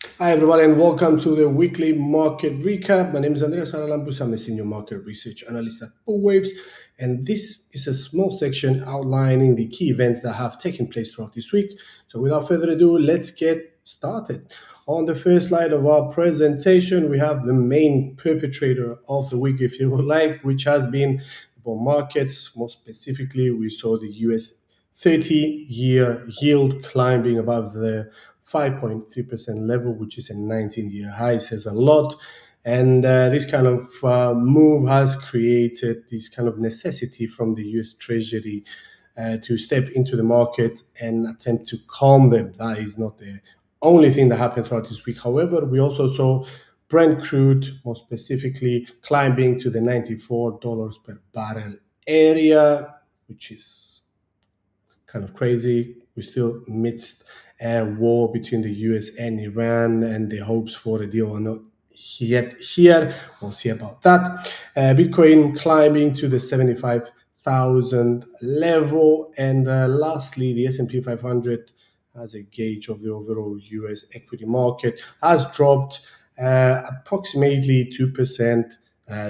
Hi, everybody, and welcome to the weekly market recap. My name is Andreas Haralampus. I'm a senior market research analyst at Waves, and this is a small section outlining the key events that have taken place throughout this week. So, without further ado, let's get started. On the first slide of our presentation, we have the main perpetrator of the week, if you would like, which has been the bond markets. More specifically, we saw the US 30-year yield climbing above the 5.3% level, which is a 19-year high, says a lot. And this kind of move has created this kind of necessity from the US Treasury to step into the markets and attempt to calm them. That is not the only thing that happened throughout this week. However, we also saw Brent crude, more specifically, climbing to the $94 per barrel area, which is kind of crazy. We're still amidst a war between the US and Iran, and the hopes for a deal are not yet here. We'll see about that. Bitcoin climbing to the 75,000 level, and lastly, the S&P 500 as a gauge of the overall US equity market has dropped approximately 2%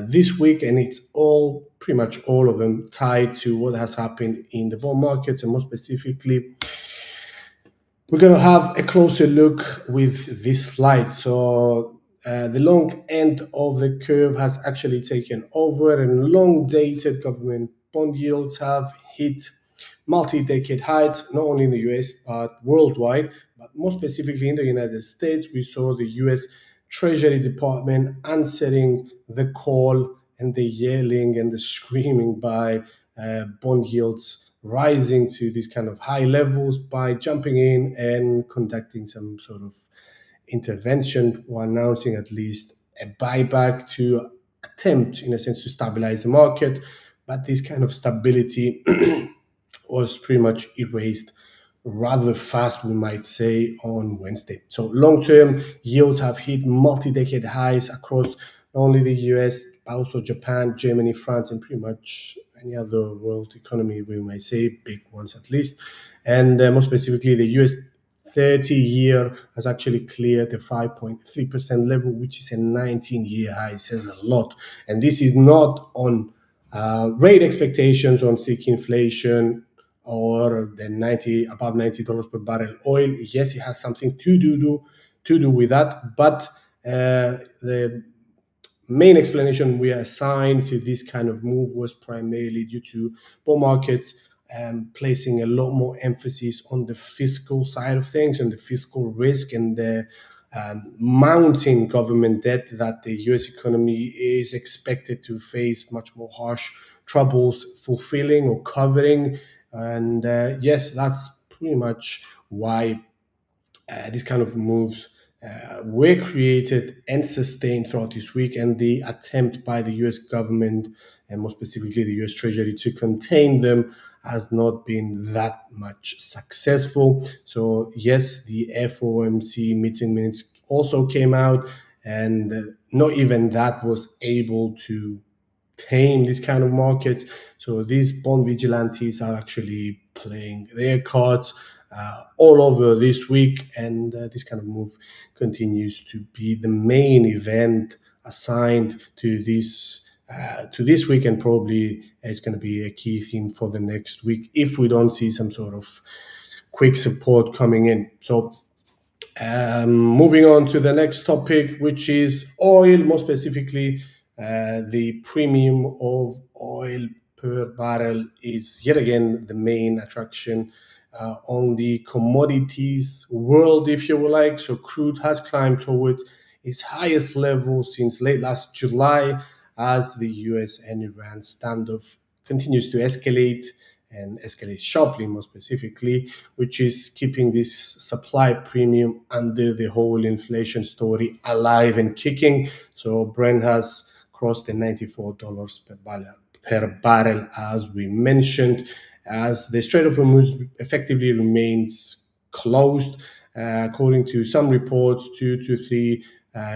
this week, and it's all pretty much all of them tied to what has happened in the bond markets, and more specifically, we're going to have a closer look with this slide. So the long end of the curve has actually taken over, and long-dated government bond yields have hit multi-decade heights, not only in the US, but worldwide. But more specifically in the United States, we saw the US Treasury Department answering the call and the yelling and the screaming by bond yields rising to these kind of high levels by jumping in and conducting some sort of intervention or announcing at least a buyback to attempt, in a sense, to stabilize the market. But this kind of stability was pretty much erased rather fast, we might say, on Wednesday. So long-term yields have hit multi-decade highs across not only the US, but also Japan, Germany, France, and pretty much any other world economy, we might say, big ones at least. And more specifically, the US 30-year has actually cleared the 5.3% level, which is a 19-year high. It says a lot. And this is not on rate expectations on sticky inflation or the above $90 per barrel oil. Yes, it has something to do with that, but the main explanation we assigned to this kind of move was primarily due to bond markets placing a lot more emphasis on the fiscal side of things and the fiscal risk and the mounting government debt that the US economy is expected to face much more harsh troubles fulfilling or covering. And yes, that's pretty much why these kind of moves were created and sustained throughout this week, and the attempt by the US government, and more specifically the US Treasury, to contain them has not been that much successful. So yes, the FOMC meeting minutes also came out, and not even that was able to tame this kind of markets. So these bond vigilantes are actually playing their cards all over this week, and this kind of move continues to be the main event assigned to this week, and probably it's going to be a key theme for the next week if we don't see some sort of quick support coming in. So moving on to the next topic, which is oil, more specifically, the premium of oil per barrel is yet again the main attraction on the commodities world, if you will like. So crude has climbed towards its highest level since late last July as the US and Iran standoff continues to escalate and escalate sharply, more specifically, which is keeping this supply premium under the whole inflation story alive and kicking. So Brent has crossed the $94 per barrel, as we mentioned, as the Strait of Hormuz effectively remains closed. According to some reports, 2 to 3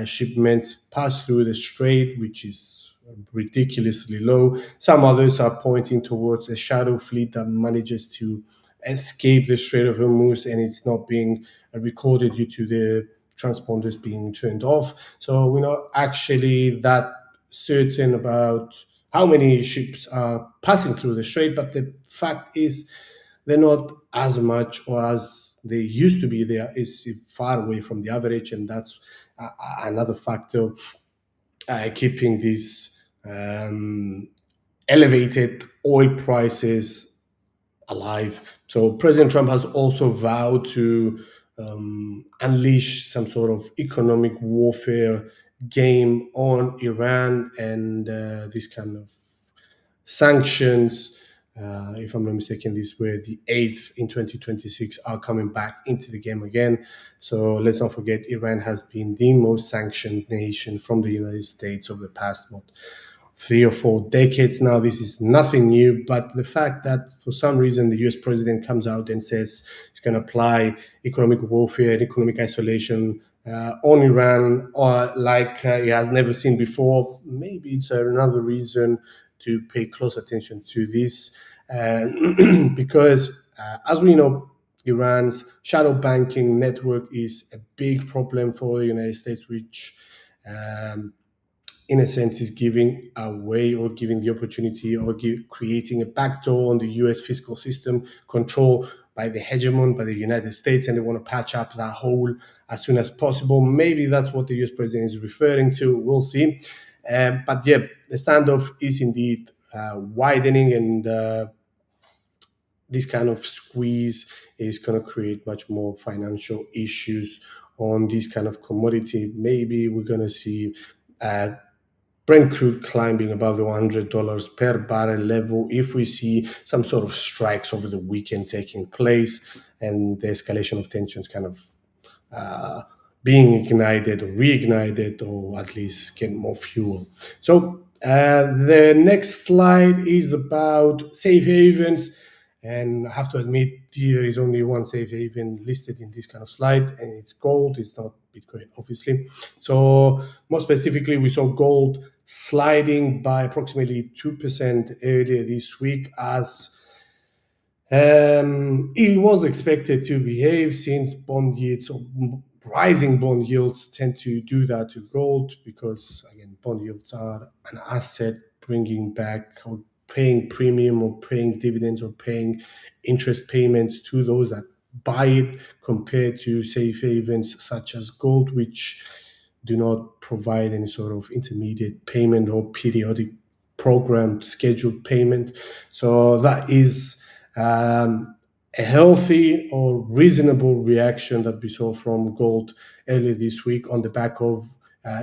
shipments pass through the strait, which is ridiculously low. Some others are pointing towards a shadow fleet that manages to escape the Strait of Hormuz, and it's not being recorded due to the transponders being turned off. So we're not actually that certain about how many ships are passing through the strait, but the fact is they're not as much or as they used to be. There is far away from the average, and that's another factor keeping these elevated oil prices alive. So President Trump has also vowed to unleash some sort of economic warfare game on Iran, and this kind of sanctions, if I'm not mistaken, these were the 8th in 2026, are coming back into the game again. So let's not forget, Iran has been the most sanctioned nation from the United States over the past 3 or 4 decades now. This is nothing new, but the fact that for some reason the US president comes out and says he's going to apply economic warfare and economic isolation on Iran, or like he has never seen before, maybe it's another reason to pay close attention to this, because as we know, Iran's shadow banking network is a big problem for the United States, which in a sense is giving away or giving the opportunity or creating a backdoor on the US fiscal system controlled by the hegemon, by the United States, and they want to patch up that hole as soon as possible. Maybe that's what the US president is referring to. We'll see. But yeah, the standoff is indeed widening, and this kind of squeeze is going to create much more financial issues on this kind of commodity. Maybe we're going to see Brent crude climbing above the $100 per barrel level if we see some sort of strikes over the weekend taking place and the escalation of tensions kind of being ignited or reignited, or at least get more fuel. So the next slide is about safe havens. And I have to admit, there is only one safe haven listed in this kind of slide, and it's gold. It's not Bitcoin, obviously. So more specifically, we saw gold sliding by approximately 2% earlier this week, as it was expected to behave, since bond yields or rising bond yields tend to do that to gold, because again, bond yields are an asset bringing back or paying premium or paying dividends or paying interest payments to those that buy it, compared to safe havens such as gold, which do not provide any sort of intermediate payment or periodic programmed scheduled payment. So that is a healthy or reasonable reaction that we saw from gold earlier this week on the back of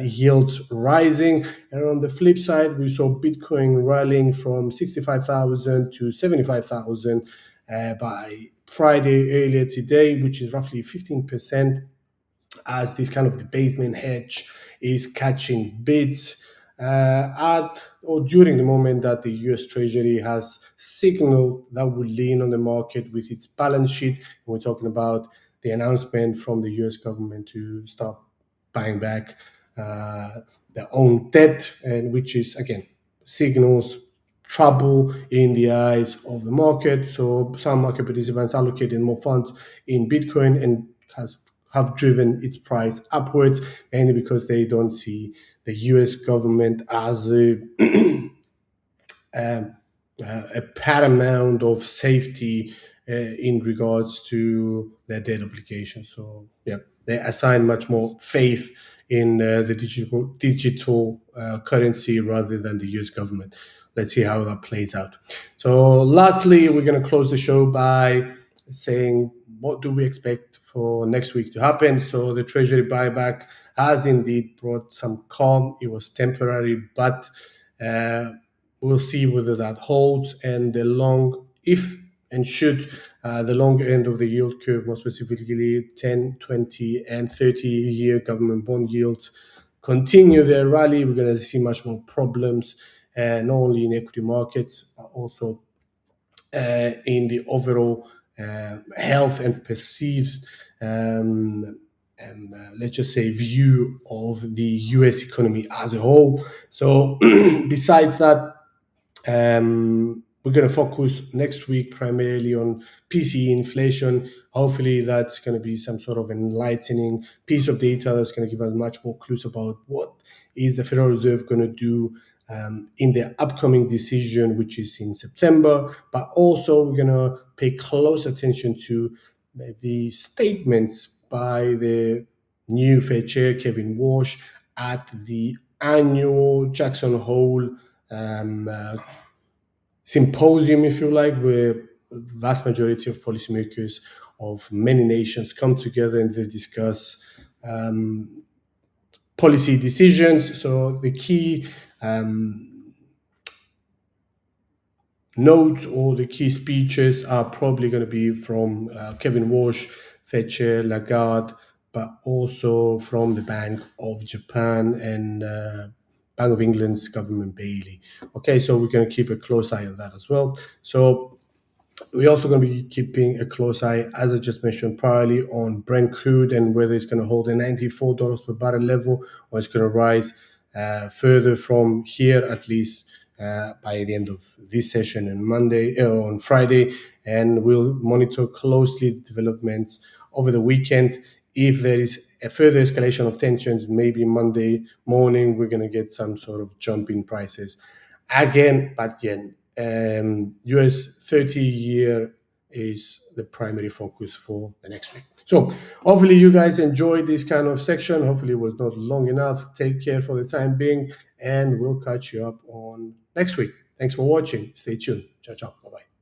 yields rising. And on the flip side, we saw Bitcoin rallying from 65,000 to 75,000 by Friday earlier today, which is roughly 15%, as this kind of debasement hedge is catching bids at or during the moment that the US Treasury has signaled that will lean on the market with its balance sheet. And we're talking about the announcement from the US government to start buying back their own debt, and which is, again, signals trouble in the eyes of the market. So some market participants allocated more funds in Bitcoin and have driven its price upwards, mainly because they don't see the US government as a paramount of safety in regards to their debt obligations. So yeah, they assign much more faith in the digital currency rather than the US government. Let's see how that plays out. So lastly, we're going to close the show by saying, what do we expect for next week to happen? So the Treasury buyback has indeed brought some calm. It was temporary, but we'll see whether that holds. And the long, if and should the long end of the yield curve, more specifically 10, 20, and 30-year government bond yields, continue their rally, we're going to see much more problems, not only in equity markets, but also in the overall health and perceived, let's just say, view of the US economy as a whole. So besides that, We're going to focus next week primarily on PCE inflation. Hopefully, that's going to be some sort of enlightening piece of data that's going to give us much more clues about what is the Federal Reserve going to do in their upcoming decision, which is in September. But also, we're going to pay close attention to the statements by the new Fed Chair, Kevin Walsh, at the annual Jackson Hole symposium, if you like, where the vast majority of policymakers of many nations come together and they discuss policy decisions. So the key notes or the key speeches are probably going to be from Kevin Walsh, Fed Chair Lagarde, but also from the Bank of Japan and Bank of England's government Bailey. Okay, so we're going to keep a close eye on that as well. So we're also going to be keeping a close eye, as I just mentioned priorly, on Brent crude and whether it's going to hold a $94 per barrel level or it's going to rise further from here, at least by the end of this session on Friday. And we'll monitor closely the developments over the weekend. If there is a further escalation of tensions, maybe Monday morning, we're going to get some sort of jump in prices again. But again, US 30-year is the primary focus for the next week. So hopefully you guys enjoyed this kind of section. Hopefully it was not long enough. Take care for the time being, and we'll catch you up on next week. Thanks for watching. Stay tuned. Ciao, ciao. Bye-bye.